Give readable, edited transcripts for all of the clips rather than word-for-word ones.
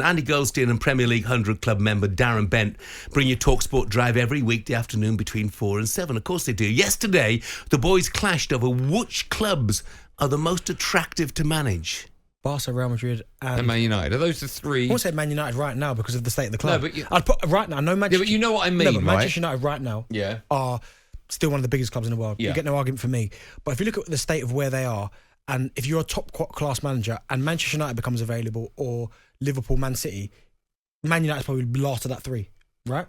Andy Goldstein and Premier League 100 Club member Darren Bent bring you talkSPORT Drive every weekday afternoon between 4 and 7. Of course they do. Yesterday, the boys clashed over which clubs are the most attractive to manage. Barca, Real Madrid and Man United. Are those the three? I won't say Man United right now because of the state of the club. No, but I'd put right now. No, Manchester. Yeah, but you know what I mean, no, but right? Manchester United right now are still one of the biggest clubs in the world. Yeah. You get no argument from me. But if you look at the state of where they are, and if you're a top class manager and Manchester United becomes available, or Liverpool, Man City, Man United's probably last of that three, right?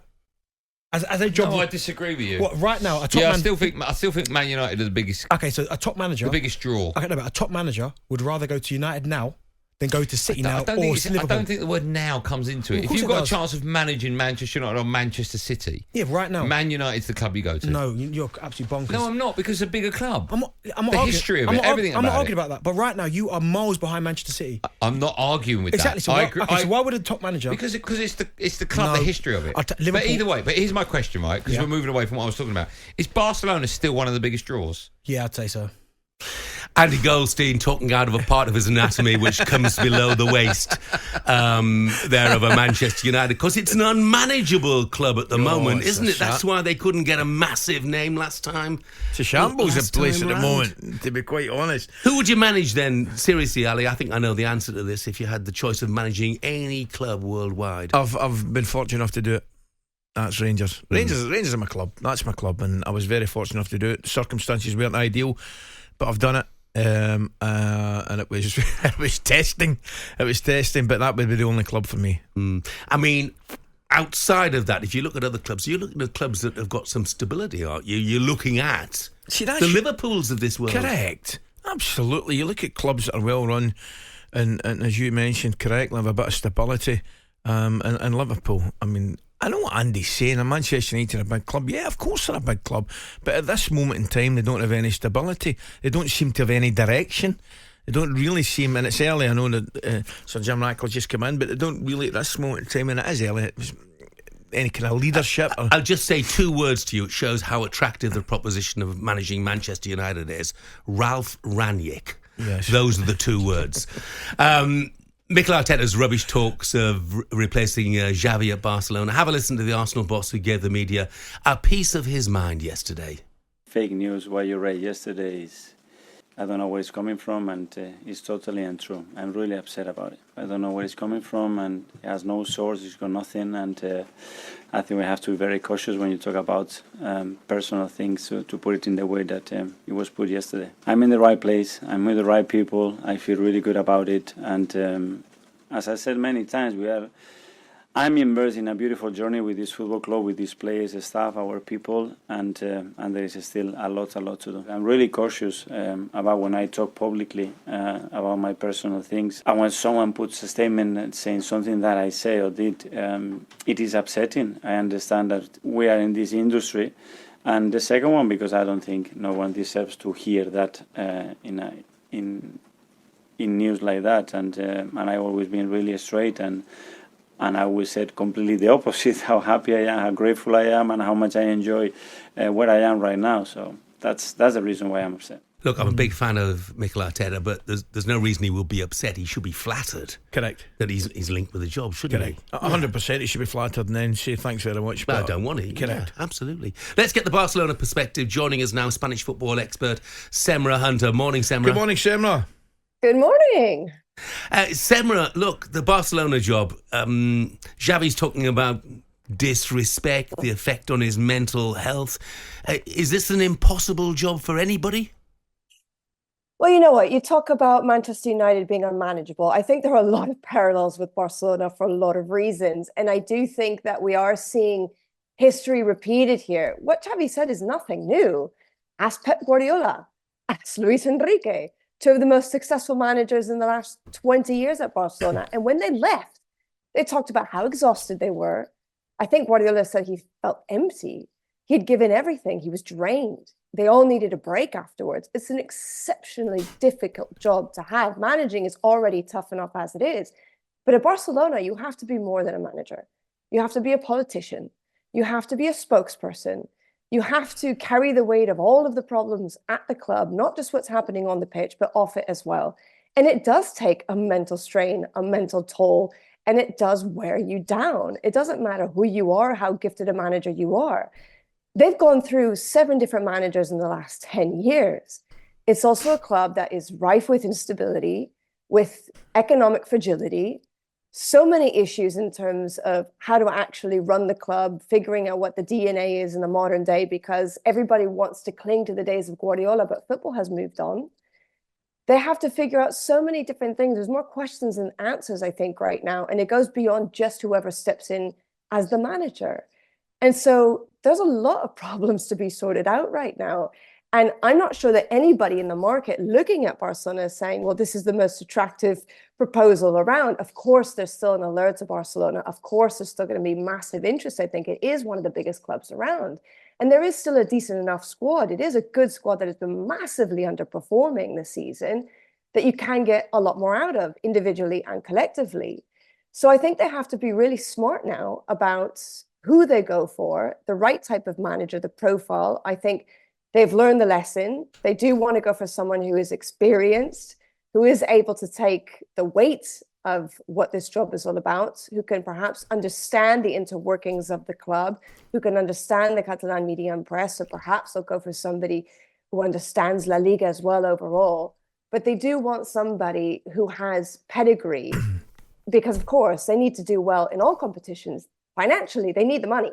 As a job. No, I disagree with you. What right now? I still think Man United are the biggest. Okay, so a top manager, the biggest draw. Okay, no, but a top manager would rather go to United now than go to City now I or don't Liverpool. think the word "now" comes into it. Well, if you've got a chance of managing Manchester United or Manchester City, yeah, right now, Man United's the club you go to. No, you're absolutely bonkers. No, I'm not, because it's a bigger club. I'm not history of it, everything I'm about not arguing it. about that. But right now, you are miles behind Manchester City. I'm not arguing with exactly. that. So, so why would a top manager? Because it's the club, the history of it. But either way, but here's my question, right? Because we're moving away from what I was talking about. Is Barcelona still one of the biggest draws? Yeah, I'd say so. Andy Goldstein talking out of a part of his anatomy which comes below the waist there of a Manchester United, because it's an unmanageable club at the moment, isn't it? That's why they couldn't get a massive name last time. It's a shambles of place at the moment, to be quite honest. Who would you manage then? Seriously, Ali, I think I know the answer to this. If you had the choice of managing any club worldwide. I've been fortunate enough to do it. That's Rangers. Rangers are my club. That's my club, and I was very fortunate enough to do it. Circumstances weren't ideal, but I've done it. And it was it was testing, but that would be the only club for me. I mean, outside of that, if you look at other clubs, you're looking at clubs that have got some stability, aren't you? You're looking at the Liverpools of this world. Correct, absolutely. You look at clubs that are well run, and as you mentioned correctly, have a bit of stability. And Liverpool, I mean, I know what Andy's saying. Manchester United are a big club. Yeah, of course they're a big club. But at this moment in time, they don't have any stability. They don't seem to have any direction. They don't really seem, and it's early, I know that Sir Jim Ratcliffe's just come in, but they don't really at this moment in time, and it is early, any kind of leadership. I'll just say two words to you. It shows how attractive the proposition of managing Manchester United is. Ralph Rangnick. Yes. Those are the two words. Mikel Arteta's rubbish talks of replacing Xavi at Barcelona. Have a listen to the Arsenal boss who gave the media a piece of his mind yesterday. Fake news, what you read yesterday is, I don't know where it's coming from, and it's totally untrue. I'm really upset about it. I don't know where it's coming from, and it has no source, it's got nothing, and I think we have to be very cautious when you talk about personal things, to put it in the way that it was put yesterday. I'm in the right place, I'm with the right people, I feel really good about it, and as I said many times, I'm immersed in a beautiful journey with this football club, with these players, the staff, our people, and there is still a lot to do. I'm really cautious about when I talk publicly about my personal things. And when someone puts a statement saying something that I say or did, it is upsetting. I understand that we are in this industry. And the second one, because I don't think no one deserves to hear that in news like that. And I've always been really straight, and I always said completely the opposite, how happy I am, how grateful I am, and how much I enjoy where I am right now. So that's the reason why I'm upset. Look, I'm a big fan of Mikel Arteta, but there's no reason he will be upset. He should be flattered. Correct. That he's linked with the job, shouldn't he? 100%. He should be flattered and then say thanks very much. But I don't want it. Correct. Yeah, absolutely. Let's get the Barcelona perspective. Joining us now, Spanish football expert Semra Hunter. Morning, Semra. Good morning, Semra. Good morning. Semra, look, the Barcelona job. Xavi's talking about disrespect, the effect on his mental health. Is this an impossible job for anybody? Well, you know what? You talk about Manchester United being unmanageable. I think there are a lot of parallels with Barcelona for a lot of reasons. And I do think that we are seeing history repeated here. What Xavi said is nothing new. Ask Pep Guardiola, ask Luis Enrique, two of the most successful managers in the last 20 years at Barcelona. And when they left, they talked about how exhausted they were. I think Guardiola said he felt empty. He'd given everything. He was drained. They all needed a break afterwards. It's an exceptionally difficult job to have. Managing is already tough enough as it is. But at Barcelona, you have to be more than a manager. You have to be a politician. You have to be a spokesperson. You have to carry the weight of all of the problems at the club, not just what's happening on the pitch, but off it as well. And it does take a mental strain, a mental toll. and it does wear you down. It doesn't matter who you are, how gifted a manager you are. They've gone through 7 different managers in the last 10 years. It's also a club that is rife with instability, with economic fragility, so many issues in terms of how to actually run the club, figuring out what the DNA is in the modern day, because everybody wants to cling to the days of Guardiola, but football has moved on. They have to figure out so many different things. There's more questions than answers, I think, right now. And it goes beyond just whoever steps in as the manager. And so there's a lot of problems to be sorted out right now. And I'm not sure that anybody in the market looking at Barcelona is saying, well, this is the most attractive proposal around. Of course, there's still an alert to Barcelona. Of course, there's still going to be massive interest. I think it is one of the biggest clubs around. And there is still a decent enough squad. It is a good squad that has been massively underperforming this season that you can get a lot more out of individually and collectively. So I think they have to be really smart now about who they go for, the right type of manager, the profile. I think they've learned the lesson. They do want to go for someone who is experienced, who is able to take the weight of what this job is all about, who can perhaps understand the interworkings of the club, who can understand the Catalan media and press, or perhaps they'll go for somebody who understands La Liga as well overall. But they do want somebody who has pedigree, because of course they need to do well in all competitions. Financially, they need the money.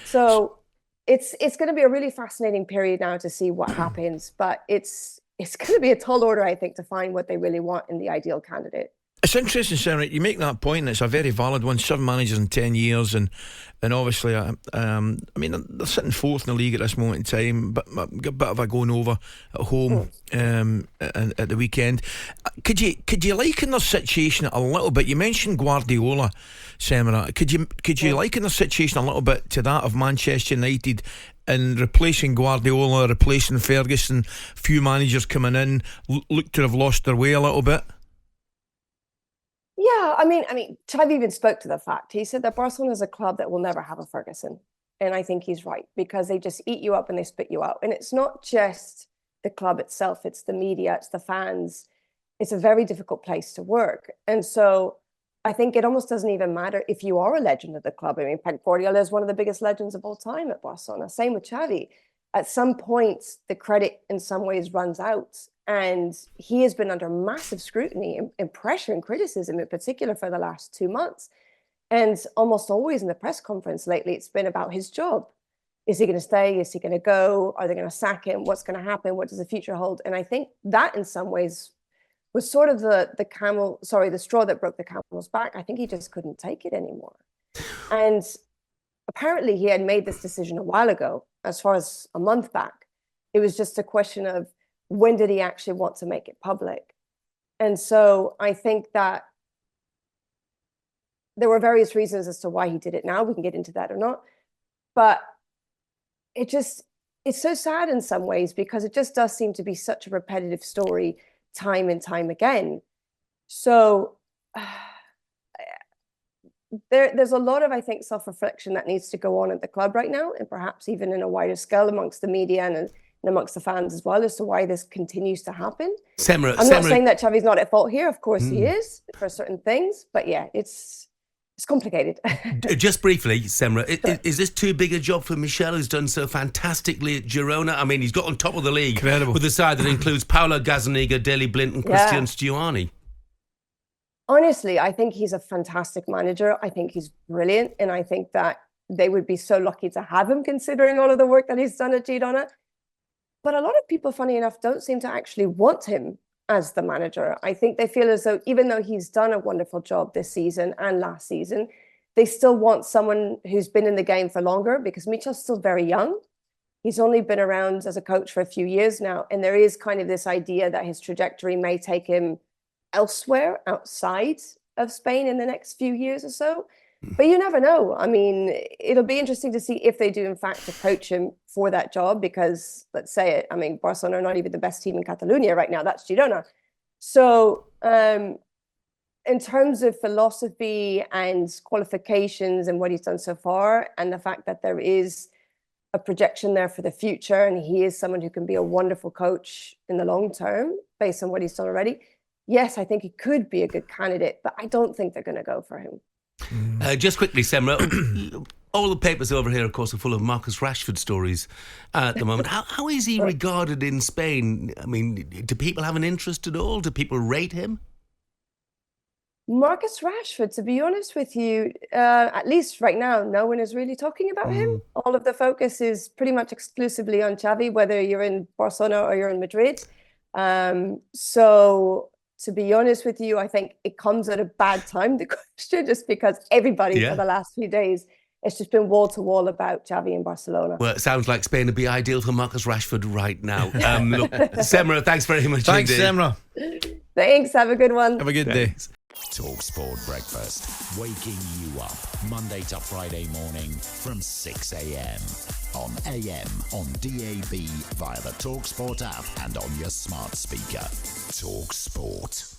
So it's going to be a really fascinating period now to see what happens, but it's going to be a tall order, I think, to find what they really want in the ideal candidate. It's interesting, Sarah. You make that point, and it's a very valid one. 7 managers in 10 years, and obviously, I mean, they're sitting 4th in the league at this moment in time, but a bit of a going over at home and at the weekend. Could you liken their situation a little bit? You mentioned Guardiola, Sarah. Could you liken their situation a little bit to that of Manchester United? And replacing Guardiola, replacing Ferguson, few managers coming in look to have lost their way a little bit. Yeah, I mean, Xavi even spoke to the fact. He said that Barcelona is a club that will never have a Ferguson. And I think he's right, because they just eat you up and they spit you out. And it's not just the club itself, it's the media, it's the fans. It's a very difficult place to work. And so I think it almost doesn't even matter if you are a legend of the club. I mean, Pep Guardiola is one of the biggest legends of all time at Barcelona. Same with Xavi. At some point, the credit in some ways runs out. And he has been under massive scrutiny and pressure and criticism, in particular for the last 2 months. And almost always in the press conference lately, it's been about his job. Is he going to stay? Is he going to go? Are they going to sack him? What's going to happen? What does the future hold? And I think that in some ways was sort of the straw that broke the camel's back. I think he just couldn't take it anymore. And apparently he had made this decision a while ago, as far as a month back. It was just a question of, when did he actually want to make it public? And so I think that there were various reasons as to why he did it now. We can get into that or not. But it's so sad in some ways, because it just does seem to be such a repetitive story time and time again. So there's a lot of, I think, self-reflection that needs to go on at the club right now, and perhaps even in a wider scale amongst the media and amongst the fans as well, as to why this continues to happen. I'm not saying that Xavi's not at fault here. Of course he is for certain things, but yeah, it's complicated. Just briefly, Semra, is this too big a job for Michel, who's done so fantastically at Girona? I mean, he's got on top of the league. Incredible. With a side that includes Paulo Gazzaniga, Daley Blind and Christian Stuani. Honestly, I think he's a fantastic manager. I think he's brilliant, and I think that they would be so lucky to have him, considering all of the work that he's done at Girona. But a lot of people, funny enough, don't seem to actually want him as the manager. I think they feel as though, even though he's done a wonderful job this season and last season, they still want someone who's been in the game for longer, because Michel's still very young. He's only been around as a coach for a few years now. And there is kind of this idea that his trajectory may take him elsewhere outside of Spain in the next few years or so. But you never know. I mean, it'll be interesting to see if they do, in fact, approach him for that job, because, let's say it, I mean, Barcelona are not even the best team in Catalonia right now. That's Girona. So in terms of philosophy and qualifications and what he's done so far, and the fact that there is a projection there for the future, and he is someone who can be a wonderful coach in the long term based on what he's done already, yes, I think he could be a good candidate, but I don't think they're going to go for him. Just quickly, Semra, all the papers over here, of course, are full of Marcus Rashford stories at the moment. How is he regarded in Spain? I mean, do people have an interest at all? Do people rate him? Marcus Rashford, to be honest with you, at least right now, no one is really talking about him. All of the focus is pretty much exclusively on Xavi, whether you're in Barcelona or you're in Madrid. So, to be honest with you, I think it comes at a bad time, the question, just because everybody for the last few days, it's just been wall to wall about Xavi in Barcelona. Well, it sounds like Spain would be ideal for Marcus Rashford right now. Look, Semra, thanks very much. Thanks, indeed. Semra. Thanks. Have a good one. Have a good day. talkSPORT Breakfast, waking you up Monday to Friday morning from 6 a.m. on AM, on DAB, via the talkSPORT app and on your smart speaker. talkSPORT.